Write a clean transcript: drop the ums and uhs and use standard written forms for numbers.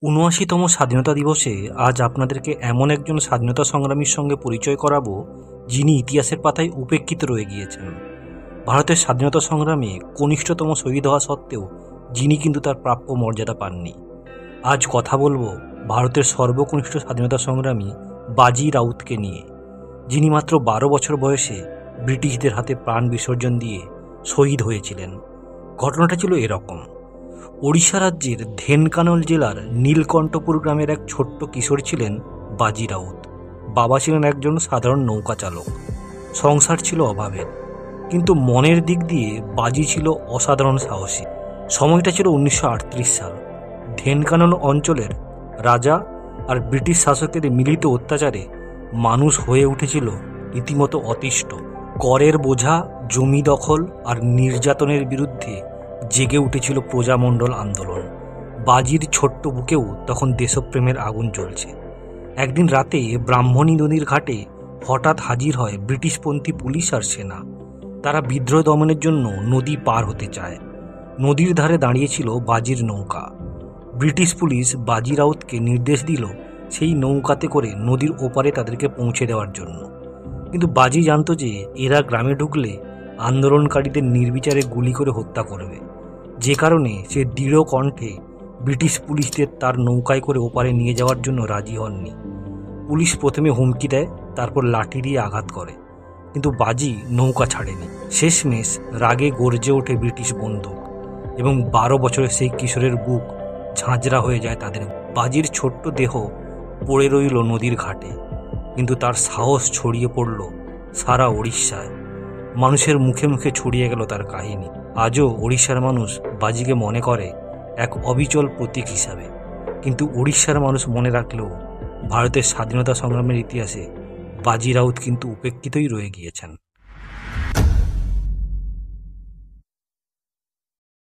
৭৯তম স্বাধীনতা দিবসে আজ আপনাদেরকে এমন একজন স্বাধীনতা সংগ্রামীর সঙ্গে পরিচয় করাবো যিনি ইতিহাসের পাতায় উপেক্ষিত রয়ে গিয়েছেন। ভারতের স্বাধীনতা সংগ্রামে কনিষ্ঠতম শহীদ হওয়া সত্ত্বেও যিনি কিন্তু তার প্রাপ্য মর্যাদা পাননি। আজ কথা বলবো ভারতের সর্বকনিষ্ঠ স্বাধীনতা সংগ্রামী বাজি রাউতকে নিয়ে, যিনি মাত্র 12 বছর বয়সে ব্রিটিশদের হাতে প্রাণ বিসর্জন দিয়ে শহীদ হয়েছিলেন। ঘটনাটা ছিল এরকম: ওড়িশা রাজ্যের ধেনকানল জেলার নীলকণ্ঠপুর গ্রামের এক ছোট্ট কিশোর ছিলেন বাজি রাউত। বাবা ছিলেন একজন সাধারণ নৌকা চালক। সংসার ছিল অভাবের, কিন্তু মনের দিক দিয়ে বাজি ছিল অসাধারণ সাহসী। সময়টা ছিল 1938 সাল। ধেনকানল অঞ্চলের রাজা আর ব্রিটিশ শাসকের মিলিত অত্যাচারে মানুষ হয়ে উঠেছিল রীতিমতো অতিষ্ঠ। করের বোঝা, জমি দখল আর নির্যাতনের বিরুদ্ধে জেগে উঠেছিল প্রজামণ্ডল আন্দোলন। বাজির ছোট্ট বুকেও তখন দেশপ্রেমের আগুন জ্বলছে। একদিন রাতে ব্রাহ্মণী নদীর ঘাটে হঠাৎ হাজির হয় ব্রিটিশপন্থী পুলিশ আর সেনা। তারা বিদ্রোহ দমনের জন্য নদী পার হতে চায়। নদীর ধারে দাঁড়িয়েছিল বাজির নৌকা। ব্রিটিশ পুলিশ বাজি রাউতকে নির্দেশ দিল সেই নৌকাতে করে নদীর ওপারে তাদেরকে পৌঁছে দেওয়ার জন্য। কিন্তু বাজি জানত যে এরা গ্রামে ঢুকলে আন্দোলনকারীদের নির্বিচারে গুলি করে হত্যা করবে, যে কারণে সে দৃঢ় কণ্ঠে ব্রিটিশ পুলিশদের তার নৌকায় করে ওপারে নিয়ে যাওয়ার জন্য রাজি হননি। পুলিশ প্রথমে হুমকি দেয়, তারপর লাঠি দিয়ে আঘাত করে, কিন্তু বাজি নৌকা ছাড়েনি। শেষমেশ রাগে গর্জে ওঠে ব্রিটিশ বন্দুক এবং 12 বছরের সেই কিশোরের বুক ঝাঁঝরা হয়ে যায় তাদের। বাজির ছোট্ট দেহ পড়ে রইল নদীর ঘাটে, কিন্তু তার সাহস ছড়িয়ে পড়ল সারা ওড়িশায়। মানুষের মুখে মুখে ছড়িয়ে গেল তার কাহিনী। আজও ওড়িশার মানুষ বাজিকে মনে করে এক অবিচল প্রতীক হিসাবে। কিন্তু ওড়িশার মানুষ মনে রাখলেও ভারতের স্বাধীনতা সংগ্রামের ইতিহাসে বাজি রাউত কিন্তু উপেক্ষিতই রয়ে গিয়েছেন।